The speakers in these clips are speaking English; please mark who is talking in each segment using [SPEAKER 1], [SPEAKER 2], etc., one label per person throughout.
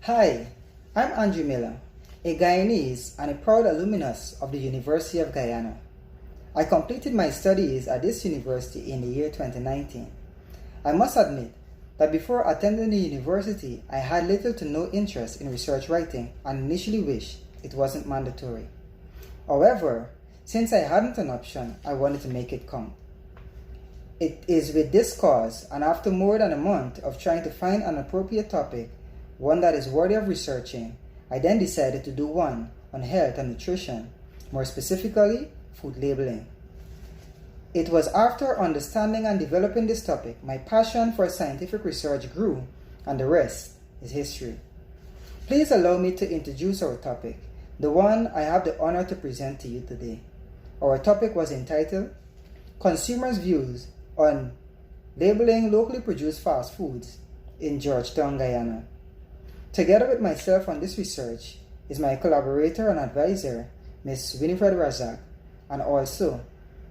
[SPEAKER 1] Hi, I'm Andrew Miller, a Guyanese and a proud alumnus of the University of Guyana. I completed my studies at this university in the year 2019. I must admit that before attending the university, I had little to no interest in research writing and initially wished it wasn't mandatory. However, since I hadn't an option, I wanted to make it count. It is with this cause, and after more than a month of trying to find an appropriate topic, one that is worthy of researching, I then decided to do one on health and nutrition, more specifically, food labeling. It was after understanding and developing this topic, my passion for scientific research grew, and the rest is history. Please allow me to introduce our topic, the one I have the honor to present to you today. Our topic was entitled, Consumers' Views on Labeling Locally Produced Fast Foods in Georgetown, Guyana. Together with myself on this research is my collaborator and advisor, Ms. Winifred Razak, and also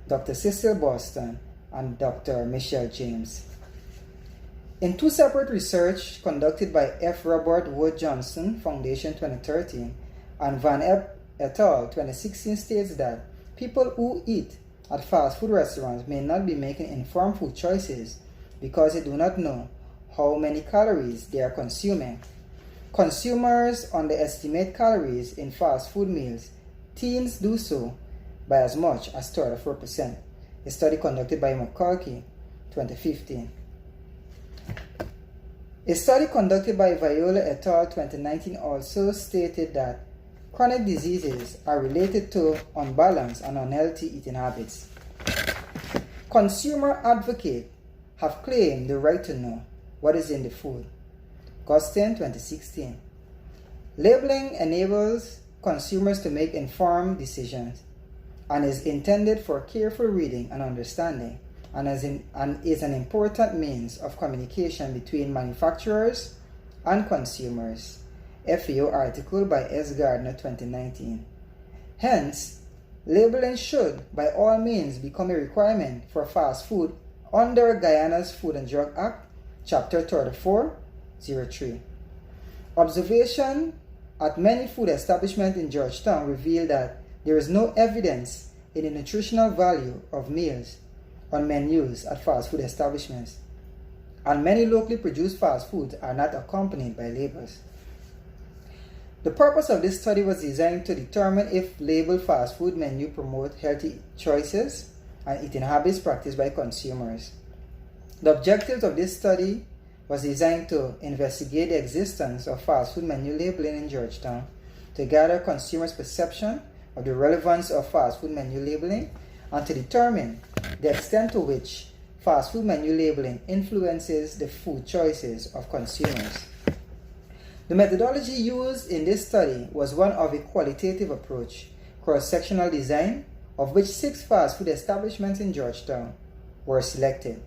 [SPEAKER 1] Dr. Cecil Boston and Dr. Michelle James. In two separate research conducted by F. Robert Wood Johnson Foundation 2013 and Van Epp et al. 2016 states that people who eat at fast food restaurants may not be making informed food choices because they do not know how many calories they are consuming. Consumers underestimate calories in fast food meals. Teens do so by as much as 34%. A study conducted by McCarkey, 2015. A study conducted by Viola et al. 2019 also stated that chronic diseases are related to unbalanced and unhealthy eating habits. Consumer advocates have claimed the right to know what is in the food. Gustin, 2016. Labeling enables consumers to make informed decisions and is intended for careful reading and understanding and is an important means of communication between manufacturers and consumers. FAO article by S. Gardner, 2019. Hence, labeling should by all means become a requirement for fast food under Guyana's Food and Drug Act, Chapter 3403. Observation at many food establishments in Georgetown reveal that there is no evidence in the nutritional value of meals on menus at fast food establishments, and many locally produced fast foods are not accompanied by labels. The purpose of this study was designed to determine if labeled fast food menu promote healthy choices and eating habits practiced by consumers. The objectives of this study was designed to investigate the existence of fast food menu labeling in Georgetown, to gather consumers' perception of the relevance of fast food menu labeling, and to determine the extent to which fast food menu labeling influences the food choices of consumers. The methodology used in this study was one of a qualitative approach, cross-sectional design, of which 6 fast food establishments in Georgetown were selected.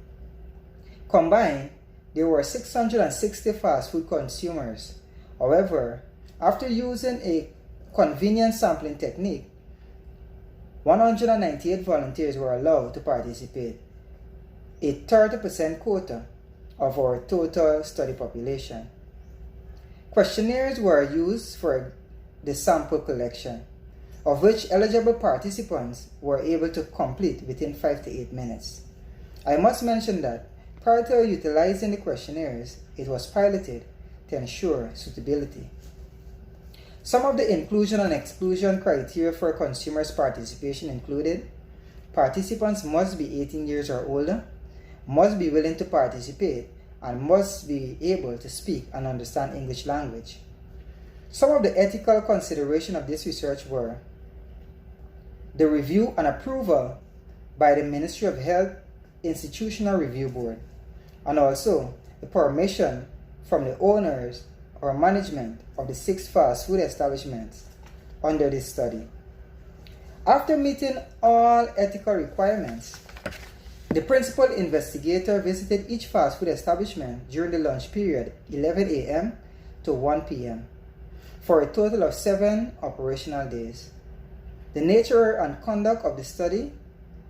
[SPEAKER 1] Combined, there were 660 fast food consumers. However, after using a convenient sampling technique, 198 volunteers were allowed to participate, a 30% quota of our total study population. Questionnaires were used for the sample collection, of which eligible participants were able to complete within 5 to 8 minutes. I must mention that prior to utilizing the questionnaires, it was piloted to ensure suitability. Some of the inclusion and exclusion criteria for consumers' participation included: participants must be 18 years or older, must be willing to participate, and must be able to speak and understand English language. Some of the ethical considerations of this research were the review and approval by the Ministry of Health Institutional Review Board, and also the permission from the owners or management of the 6 fast food establishments under this study. After meeting all ethical requirements, the principal investigator visited each fast food establishment during the lunch period, 11 a.m. to 1 p.m., for a total of 7 operational days. The nature and conduct of the study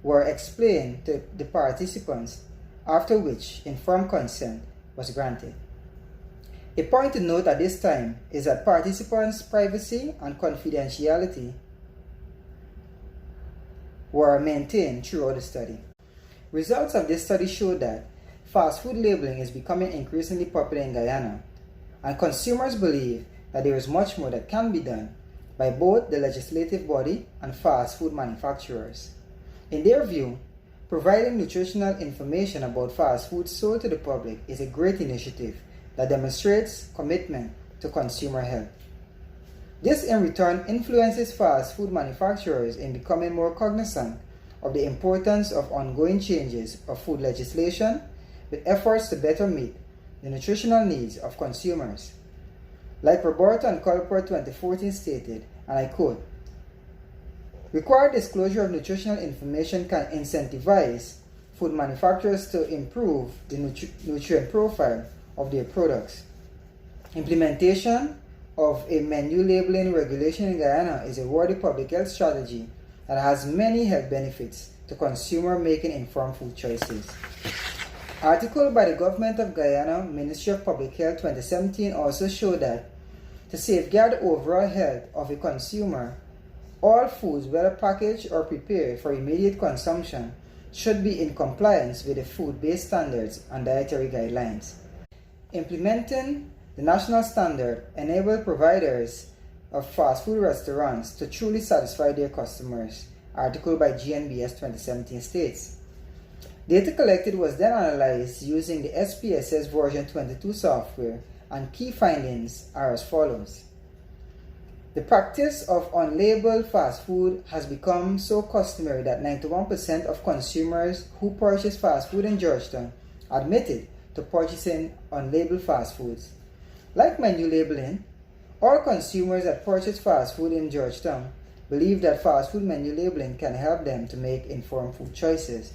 [SPEAKER 1] were explained to the participants, after which informed consent was granted. A point to note at this time is that participants' privacy and confidentiality were maintained throughout the study. Results of this study showed that fast food labeling is becoming increasingly popular in Guyana, and consumers believe that there is much more that can be done by both the legislative body and fast food manufacturers. In their view, providing nutritional information about fast food sold to the public is a great initiative that demonstrates commitment to consumer health. This in return influences fast food manufacturers in becoming more cognizant of the importance of ongoing changes of food legislation with efforts to better meet the nutritional needs of consumers. Like Roberto and Culper 2014 stated, and I quote, "Required disclosure of nutritional information can incentivize food manufacturers to improve the nutrient profile of their products. Implementation of a menu labeling regulation in Guyana is a worthy public health strategy that has many health benefits to consumers making informed food choices." Article by the Government of Guyana Ministry of Public Health 2017 also showed that to safeguard the overall health of a consumer, all foods, whether packaged or prepared for immediate consumption, should be in compliance with the food-based standards and dietary guidelines. Implementing the national standard enables providers of fast food restaurants to truly satisfy their customers, article by GNBS 2017 states. Data collected was then analyzed using the SPSS version 22 software, and key findings are as follows. The practice of unlabeled fast food has become so customary that 91% of consumers who purchase fast food in Georgetown admitted to purchasing unlabeled fast foods. Like menu labeling, all consumers that purchase fast food in Georgetown believe that fast food menu labeling can help them to make informed food choices.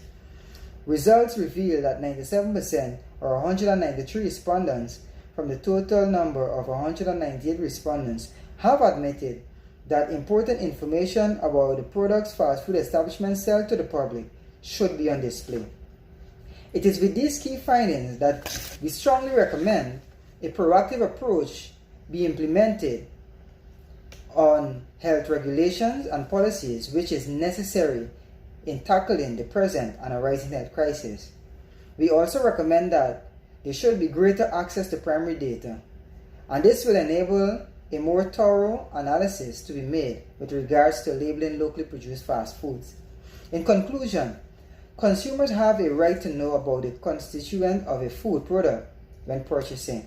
[SPEAKER 1] Results reveal that 97%, or 193 respondents from the total number of 198 respondents, have admitted that important information about the products fast food establishments sell to the public should be on display. It is with these key findings that we strongly recommend a proactive approach be implemented on health regulations and policies, which is necessary in tackling the present and arising health crisis. We also recommend that there should be greater access to primary data, and this will enable a more thorough analysis to be made with regards to labeling locally produced fast foods. In conclusion, consumers have a right to know about the constituent of a food product when purchasing.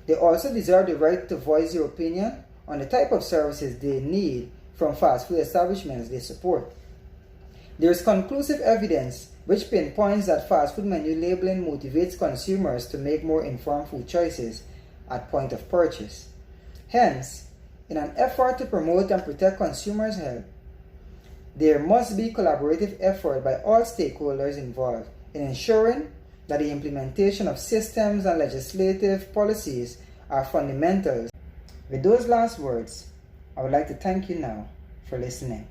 [SPEAKER 1] They also deserve the right to voice their opinion on the type of services they need from fast food establishments they support. There is conclusive evidence which pinpoints that fast food menu labeling motivates consumers to make more informed food choices at point of purchase. Hence, in an effort to promote and protect consumers' health, there must be collaborative effort by all stakeholders involved in ensuring that the implementation of systems and legislative policies are fundamental. With those last words, I would like to thank you now for listening.